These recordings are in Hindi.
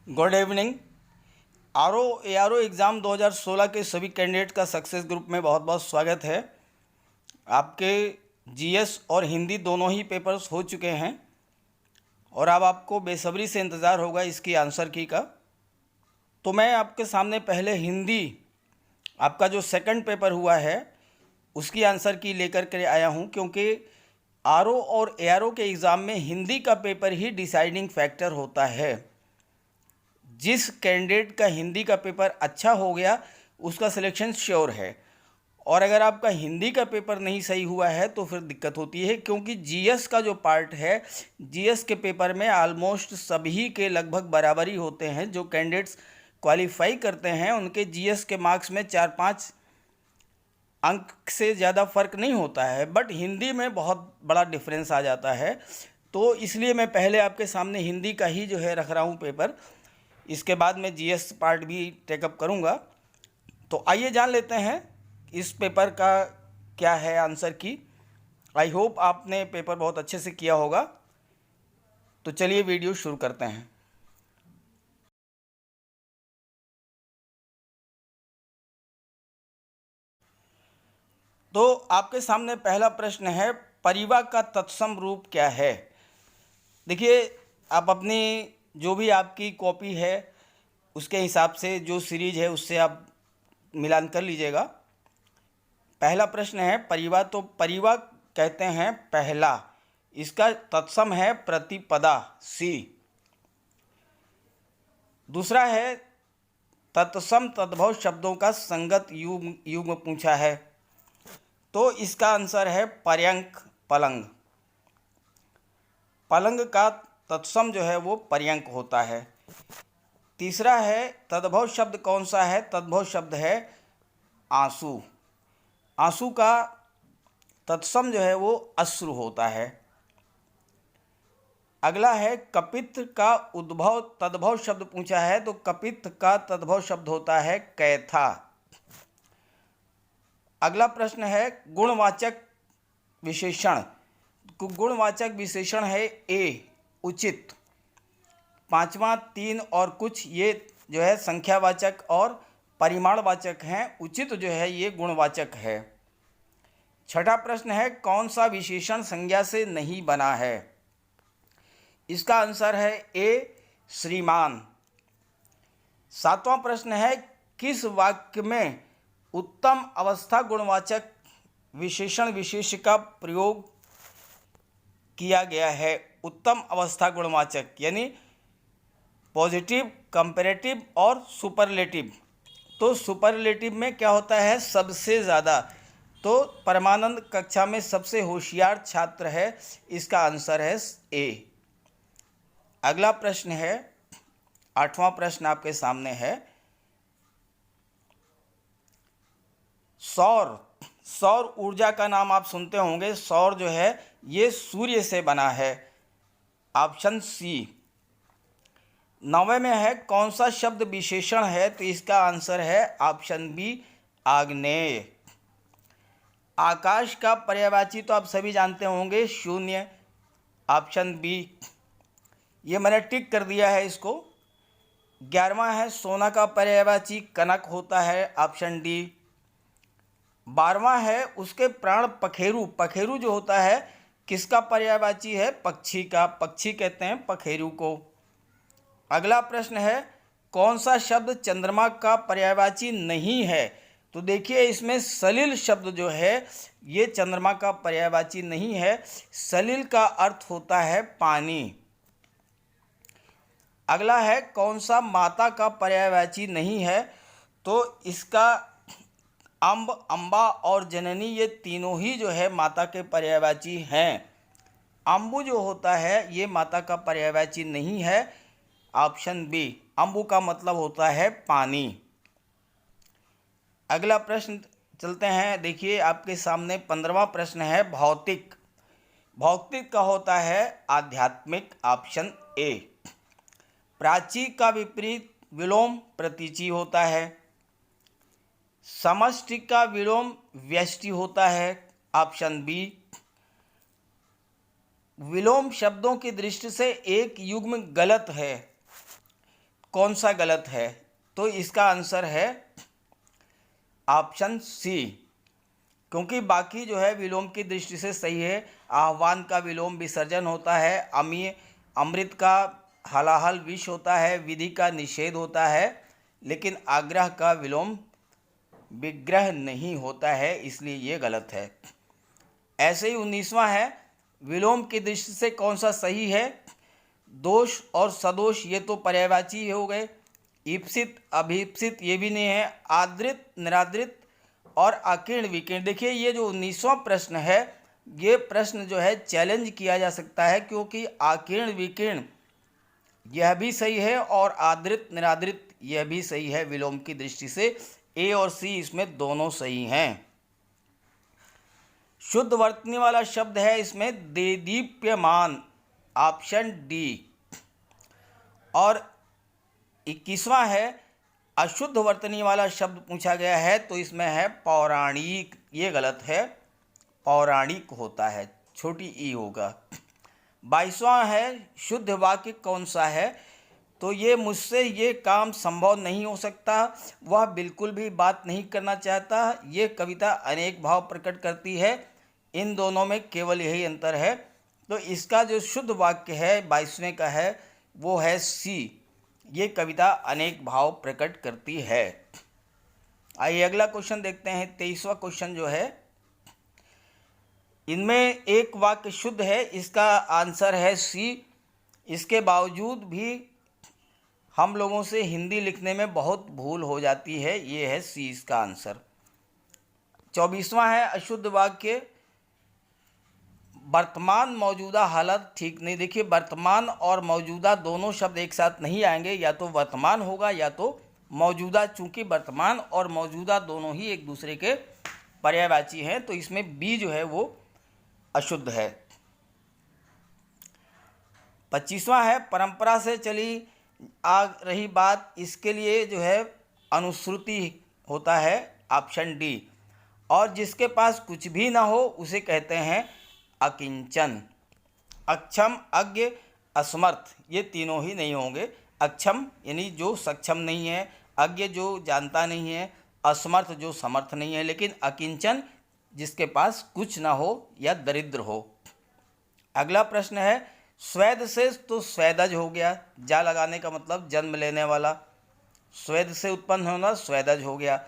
Good evening. ARO एग्ज़ाम 2016 के सभी कैंडिडेट का सक्सेस ग्रुप में बहुत बहुत स्वागत है। आपके जीएस और हिंदी दोनों ही पेपर्स हो चुके हैं और अब आपको बेसब्री से इंतज़ार होगा इसकी आंसर की का। तो मैं आपके सामने पहले हिंदी आपका जो सेकंड पेपर हुआ है उसकी आंसर की लेकर के आया हूं, क्योंकि आरओ और ARO के एग्ज़ाम में हिंदी का पेपर ही डिसाइडिंग फैक्टर होता है। जिस कैंडिडेट का हिंदी का पेपर अच्छा हो गया उसका सिलेक्शन श्योर है, और अगर आपका हिंदी का पेपर नहीं सही हुआ है तो फिर दिक्कत होती है, क्योंकि जीएस का जो पार्ट है, जीएस के पेपर में ऑलमोस्ट सभी के लगभग बराबर ही होते हैं। जो कैंडिडेट्स क्वालिफाई करते हैं उनके जीएस के मार्क्स में 4-5 अंक से ज़्यादा फ़र्क नहीं होता है, बट हिंदी में बहुत बड़ा डिफरेंस आ जाता है। तो इसलिए मैं पहले आपके सामने हिंदी का ही जो है रख रहा हूँ पेपर। इसके बाद मैं जीएस पार्ट भी टेकअप करूँगा। तो आइए जान लेते हैं इस पेपर का क्या है आंसर की। आई होप आपने पेपर बहुत अच्छे से किया होगा। तो चलिए वीडियो शुरू करते हैं। तो आपके सामने पहला प्रश्न है, परिवा का तत्सम रूप क्या है। देखिए, आप अपनी जो भी आपकी कॉपी है उसके हिसाब से जो सीरीज है उससे आप मिलान कर लीजिएगा। पहला प्रश्न है परिवा, तो परिवा कहते हैं पहला, इसका तत्सम है प्रतिपदा सी। दूसरा है तत्सम तद्भव शब्दों का संगत युग्म पूछा है, तो इसका आंसर है पर्यंक पलंग। पलंग का तत्सम जो है वो पर्यंक होता है। तीसरा है तद्भव शब्द कौन सा है, तद्भव शब्द है आंसू। आंसू का तत्सम जो है वो अश्रु होता है। अगला है कपित्त का उद्भव तद्भव शब्द पूछा है, तो कपित्त का तद्भव शब्द होता है कैथा। अगला प्रश्न है गुणवाचक विशेषण, गुणवाचक विशेषण है ए उचित। पांचवा तीन और कुछ, ये जो है संख्यावाचक और परिमाणवाचक हैं। उचित जो है ये गुणवाचक है। छठा प्रश्न है कौन सा विशेषण संज्ञा से नहीं बना है, इसका आंसर है ए श्रीमान। सातवां प्रश्न है किस वाक्य में उत्तम अवस्था गुणवाचक विशेषण विशेष का प्रयोग किया गया है। उत्तम अवस्था गुणवाचक यानी पॉजिटिव, कंपैरेटिव और सुपरलेटिव। तो सुपरलेटिव में क्या होता है, सबसे ज़्यादा। तो परमानंद कक्षा में सबसे होशियार छात्र है, इसका आंसर है ए। अगला प्रश्न है, आठवां प्रश्न आपके सामने है सौर। सौर ऊर्जा का नाम आप सुनते होंगे। सौर जो है ये सूर्य से बना है, ऑप्शन सी। नौवें में है कौन सा शब्द विशेषण है, तो इसका आंसर है ऑप्शन बी आग्नेय। आकाश का पर्यायवाची तो आप सभी जानते होंगे शून्य, ऑप्शन बी। ये मैंने टिक कर दिया है इसको। 11वां है सोना का पर्यायवाची कनक होता है, ऑप्शन डी। 12वां है उसके प्राण पखेरु। पखेरु जो होता है किसका पर्यायवाची है, पक्षी का। पक्षी कहते हैं पखेरु को। अगला प्रश्न है कौन सा शब्द चंद्रमा का पर्यायवाची नहीं है, तो देखिए इसमें सलिल शब्द जो है ये चंद्रमा का पर्यायवाची नहीं है। सलिल का अर्थ होता है पानी। अगला है कौन सा माता का पर्यायवाची नहीं है, तो इसका अम्ब, अम्बा और जननी ये तीनों ही जो है माता के पर्यायवाची हैं। अम्बु जो होता है ये माता का पर्यायवाची नहीं है, ऑप्शन बी। अम्बु का मतलब होता है पानी। अगला प्रश्न चलते हैं, देखिए आपके सामने 15वां प्रश्न है भौतिक। भौतिक का होता है आध्यात्मिक, ऑप्शन ए। प्राची का विपरीत विलोम प्रतीची होता है। समष्टि का विलोम व्यष्टि होता है, ऑप्शन बी। विलोम शब्दों की दृष्टि से एक युग्म गलत है, कौन सा गलत है? तो इसका आंसर है ऑप्शन सी, क्योंकि बाकी जो है विलोम की दृष्टि से सही है। आह्वान का विलोम विसर्जन होता है, अमीय अमृत का हलाहल विष होता है, विधि का निषेध होता है, लेकिन आग्रह का विलोम विग्रह नहीं होता है, इसलिए ये गलत है। ऐसे ही 19वां है, विलोम की दृष्टि से कौन सा सही है? दोष और सदोष ये तो पर्यायवाची हो गए, ईप्सित अभीप्सित ये भी नहीं है, आदृत निरादृत और अकीर्ण विकीर्ण। देखिए ये जो 19वां प्रश्न है, ये प्रश्न जो है चैलेंज किया जा सकता है, क्योंकि अकीर्ण विकीर्ण यह भी सही है और आदृत निरादृत यह भी सही है विलोम की दृष्टि से। ए और सी इसमें दोनों सही हैं। शुद्ध वर्तनी वाला शब्द है इसमें देदीप्यमान, ऑप्शन डी। और 21वां है, अशुद्ध वर्तनी वाला शब्द पूछा गया है, तो इसमें है पौराणिक, ये गलत है, पौराणिक होता है, छोटी ई होगा। 22वां है, शुद्ध वाक्य कौन सा है? तो ये मुझसे ये काम संभव नहीं हो सकता, वह बिल्कुल भी बात नहीं करना चाहता, ये कविता अनेक भाव प्रकट करती है, इन दोनों में केवल यही अंतर है। तो इसका जो शुद्ध वाक्य है 22वें का है वो है सी, ये कविता अनेक भाव प्रकट करती है। आइए अगला क्वेश्चन देखते हैं। 23वां क्वेश्चन जो है, इनमें एक वाक्य शुद्ध है, इसका आंसर है सी। इसके बावजूद भी हम लोगों से हिंदी लिखने में बहुत भूल हो जाती है, ये है सी इसका आंसर। 24वां है, अशुद्ध वाक्य वर्तमान मौजूदा हालत ठीक नहीं। देखिए वर्तमान और मौजूदा दोनों शब्द एक साथ नहीं आएंगे, या तो वर्तमान होगा या तो मौजूदा, चूंकि वर्तमान और मौजूदा दोनों ही एक दूसरे के पर्यायवाची हैं, तो इसमें बी जो है वो अशुद्ध है। 25वां है, परंपरा से चली आ रही बात, इसके लिए जो है अनुश्रुति होता है, ऑप्शन डी। और जिसके पास कुछ भी ना हो उसे कहते हैं अकिंचन। अक्षम, अज्ञ, असमर्थ ये तीनों ही नहीं होंगे। अक्षम यानी जो सक्षम नहीं है, अज्ञ जो जानता नहीं है, असमर्थ जो समर्थ नहीं है, लेकिन अकिंचन जिसके पास कुछ ना हो या दरिद्र हो। अगला प्रश्न है, स्वेद से तो स्वेदज हो गया, जा लगाने का मतलब जन्म लेने वाला, स्वेद से उत्पन्न होना स्वेदज हो गया।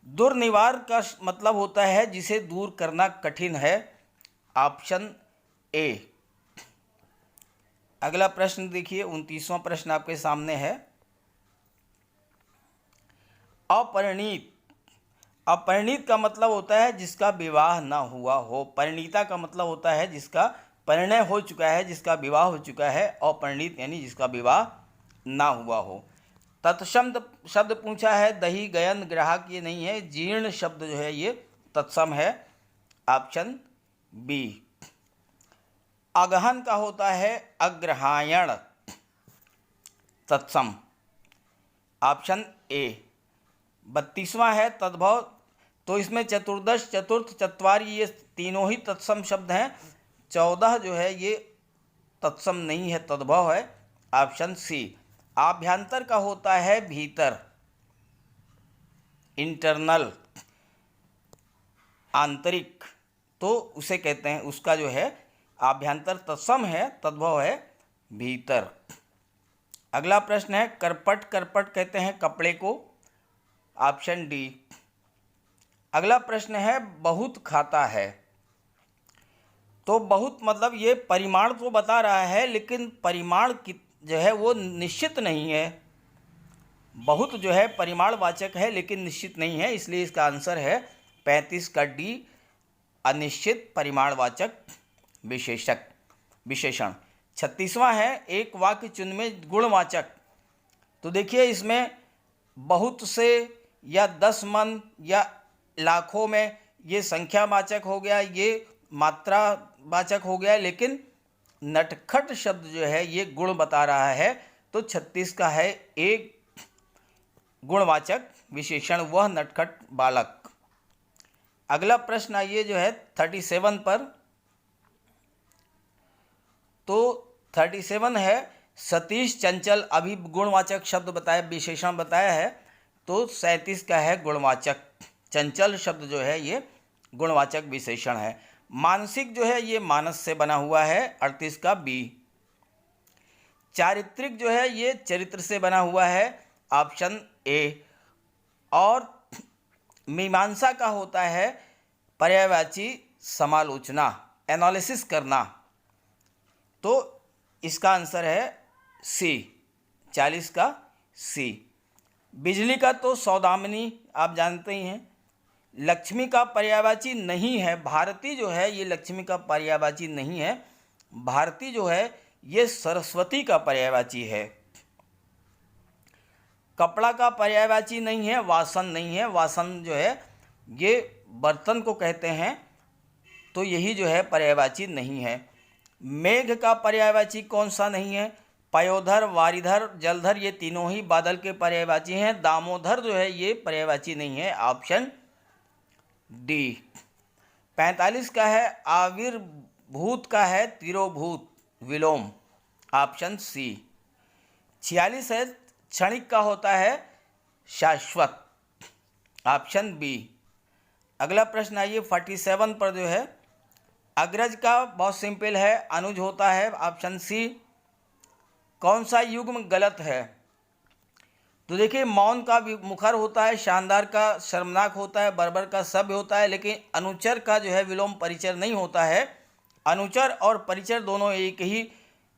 दुर्निवार का मतलब होता है जिसे दूर करना कठिन है, ऑप्शन ए। अगला प्रश्न देखिए, 29वां प्रश्न आपके सामने है, अपरिणीत। अपरिणीत का मतलब होता है जिसका विवाह ना हुआ हो, परिणीता का मतलब होता है जिसका परिणय हो चुका है, जिसका विवाह हो चुका है। अपरिणीत यानी जिसका विवाह ना हुआ हो। तत्सम शब्द पूछा है, दही गयन ग्राहक ये नहीं है, जीर्ण शब्द जो है ये तत्सम है, ऑप्शन बी। अगहन का होता है अग्रहायण, तत्सम, ऑप्शन ए। 32वां है तद्भव, तो इसमें चतुर्दश, चतुर्थ, चत्वारी ये तीनों ही तत्सम शब्द हैं। 14 जो है ये तत्सम नहीं है, तद्भव है, ऑप्शन सी। आभ्यंतर का होता है भीतर, इंटरनल, आंतरिक, तो उसे कहते हैं, उसका जो है आभ्यंतर तत्सम है, तद्भव है भीतर। अगला प्रश्न है, करपट, करपट कहते हैं कपड़े को, ऑप्शन डी। अगला प्रश्न है, बहुत खाता है, तो बहुत मतलब ये परिमाण तो बता रहा है, लेकिन परिमाण जो है वो निश्चित नहीं है। बहुत जो है परिमाणवाचक है लेकिन निश्चित नहीं है, इसलिए इसका आंसर है 35 का डी, अनिश्चित परिमाणवाचक विशेषण। 36वां है, एक वाक्य चुन में गुणवाचक, तो देखिए इसमें बहुत से या 10 मन या लाखों में ये संख्यावाचक हो गया, ये मात्रावाचक हो गया, लेकिन नटखट शब्द जो है ये गुण बता रहा है, तो 36 का है एक गुणवाचक विशेषण, वह नटखट बालक। अगला प्रश्न आइए जो है 37 पर, तो 37 है, सतीश चंचल अभी गुणवाचक शब्द बताया, विशेषण बताया है, तो 37 का है गुणवाचक। चंचल शब्द जो है ये गुणवाचक विशेषण है। मानसिक जो है ये मानस से बना हुआ है, 38 का बी। चारित्रिक जो है ये चरित्र से बना हुआ है, ऑप्शन ए। और मीमांसा का होता है पर्यायवाची समालोचना, एनालिसिस करना, तो इसका आंसर है सी, 40 का सी। बिजली का तो सौदामिनी आप जानते ही हैं। लक्ष्मी का पर्यायवाची नहीं है, भारती जो है ये लक्ष्मी का पर्यायवाची नहीं है, भारती जो है ये सरस्वती का पर्यायवाची है। कपड़ा का पर्यायवाची नहीं है, वासन नहीं है, वासन जो है ये बर्तन को कहते हैं, तो यही जो है पर्यायवाची नहीं है। मेघ का पर्यायवाची कौन सा नहीं है? पयोधर, वारिधर, जलधर ये तीनों ही बादल के पर्यायवाची हैं। दामोदर जो है ये पर्यायवाची नहीं है, ऑप्शन डी। 45 का है आविर्भूत का है तिरोभूत, विलोम, ऑप्शन सी। 46 है क्षणिक का होता है शाश्वत, ऑप्शन बी। अगला प्रश्न आइए 47 पर जो है, अग्रज का बहुत सिंपल है, अनुज होता है, ऑप्शन सी। कौन सा युग्म गलत है? तो देखिए मौन का मुखर होता है, शानदार का शर्मनाक होता है, बर्बर का सभ्य होता है, लेकिन अनुचर का जो है विलोम परिचर नहीं होता है। अनुचर और परिचर दोनों एक ही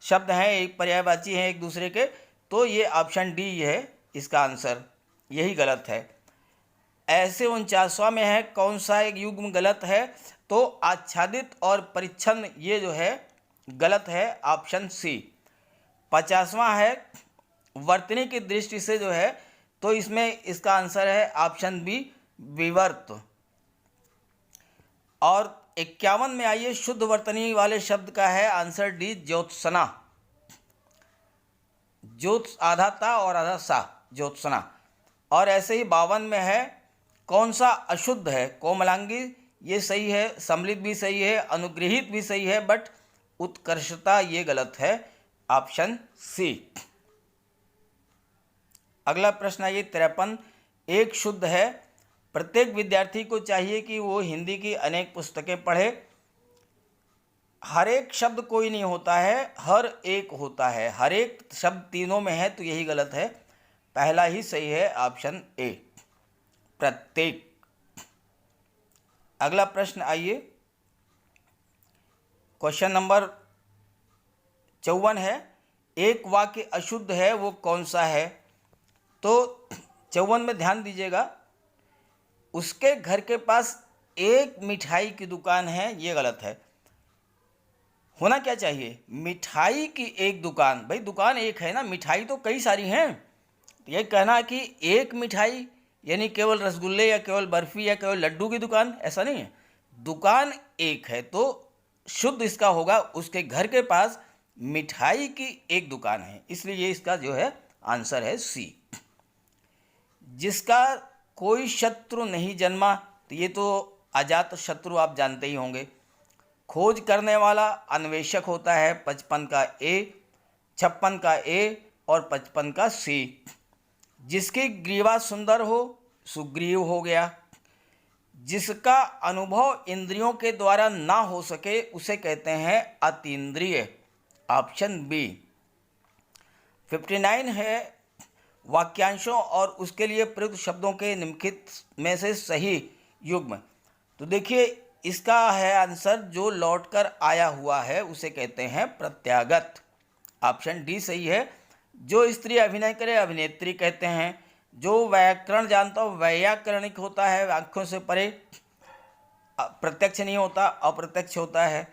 शब्द हैं, एक पर्यायवाची हैं एक दूसरे के, तो ये ऑप्शन डी है इसका आंसर, यही गलत है। ऐसे 49वां में है कौन सा एक युग्म गलत है? तो आच्छादित और परिच्छन ये जो है गलत है, ऑप्शन सी। 50वां है वर्तनी की दृष्टि से जो है, तो इसमें इसका आंसर है ऑप्शन बी, विवर्त। और 51 में आइए, शुद्ध वर्तनी वाले शब्द का है आंसर डी, ज्योत्सना। ज्योत्स आधा ता और आधा सा, ज्योत्सना। और ऐसे ही 52 में है कौन सा अशुद्ध है? कोमलांगी ये सही है, सम्मिलित भी सही है, अनुग्रहित भी सही है, बट उत्कर्षता ये गलत है, ऑप्शन सी। अगला प्रश्न आइए 53, एक शुद्ध है। प्रत्येक विद्यार्थी को चाहिए कि वो हिंदी की अनेक पुस्तकें पढ़े। हर एक शब्द कोई नहीं होता है, हर एक होता है, हर एक शब्द तीनों में है, तो यही गलत है, पहला ही सही है, ऑप्शन ए, प्रत्येक। अगला प्रश्न आइए, क्वेश्चन नंबर 54 है, एक वाक्य अशुद्ध है वो कौन सा है? तो 54 में ध्यान दीजिएगा, उसके घर के पास एक मिठाई की दुकान है, ये गलत है। होना क्या चाहिए? मिठाई की एक दुकान, भाई दुकान एक है ना, मिठाई तो कई सारी हैं। ये कहना कि एक मिठाई यानी केवल रसगुल्ले या केवल बर्फ़ी या केवल लड्डू की दुकान, ऐसा नहीं है, दुकान एक है, तो शुद्ध इसका होगा उसके घर के पास मिठाई की एक दुकान है, इसलिए ये इसका जो है आंसर है सी। जिसका कोई शत्रु नहीं जन्मा, तो ये तो अजात शत्रु आप जानते ही होंगे। खोज करने वाला अन्वेषक होता है, 55 का ए, 56 का ए और 55 का सी। जिसकी ग्रीवा सुंदर हो, सुग्रीव हो गया। जिसका अनुभव इंद्रियों के द्वारा ना हो सके उसे कहते हैं अतीन्द्रिय, ऑप्शन बी। 59 है वाक्यांशों और उसके लिए प्रयुक्त शब्दों के निम्नलिखित में से सही युग्म। तो देखिए इसका है आंसर, जो लौटकर आया हुआ है उसे कहते हैं प्रत्यागत, ऑप्शन डी सही है। जो स्त्री अभिनय करे अभिनेत्री कहते हैं। जो व्याकरण जानता हो वैयाकरणिक होता है, आँखों से परे, प्रत्यक्ष नहीं होता, अप्रत्यक्ष होता है।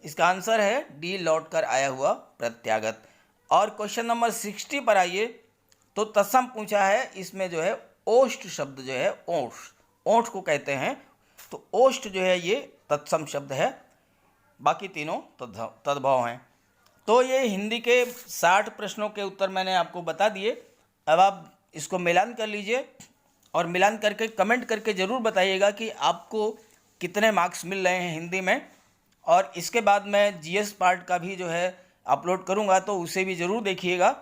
इसका आंसर है डी, लौट कर आया हुआ प्रत्यागत। और क्वेश्चन नंबर 60 पर आइए, तो तत्सम पूछा है, इसमें जो है ओष्ठ शब्द जो है, ओठ को कहते हैं, तो ओष्ठ जो है ये तत्सम शब्द है, बाकी तीनों तद्भव हैं। तो ये हिंदी के 60 प्रश्नों के उत्तर मैंने आपको बता दिए। अब आप इसको मिलान कर लीजिए और मिलान करके कमेंट करके ज़रूर बताइएगा कि आपको कितने मार्क्स मिल रहे हैं हिंदी में। और इसके बाद मैं जीएस पार्ट का भी जो है अपलोड करूँगा तो उसे भी ज़रूर देखिएगा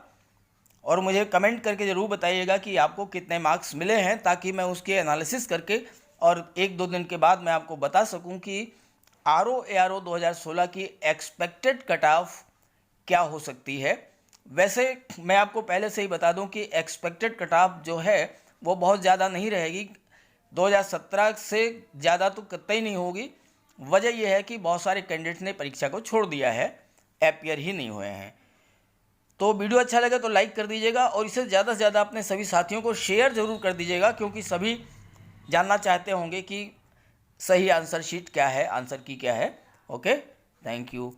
और मुझे कमेंट करके ज़रूर बताइएगा कि आपको कितने मार्क्स मिले हैं, ताकि मैं उसके एनालिसिस करके और 1-2 दिन के बाद मैं आपको बता सकूं कि RO-ARO 2016 की एक्सपेक्टेड कट ऑफ क्या हो सकती है। वैसे मैं आपको पहले से ही बता दूं कि एक्सपेक्टेड कट ऑफ जो है वो बहुत ज़्यादा नहीं रहेगी, 2017 से ज़्यादा तो कतई नहीं होगी। वजह यह है कि बहुत सारे कैंडिडेट ने परीक्षा को छोड़ दिया है, अपीयर ही नहीं हुए हैं। तो वीडियो अच्छा लगे तो लाइक कर दीजिएगा और इसे ज़्यादा से ज़्यादा अपने सभी साथियों को शेयर ज़रूर कर दीजिएगा, क्योंकि सभी जानना चाहते होंगे कि सही आंसर शीट क्या है, आंसर की क्या है। Okay, thank you.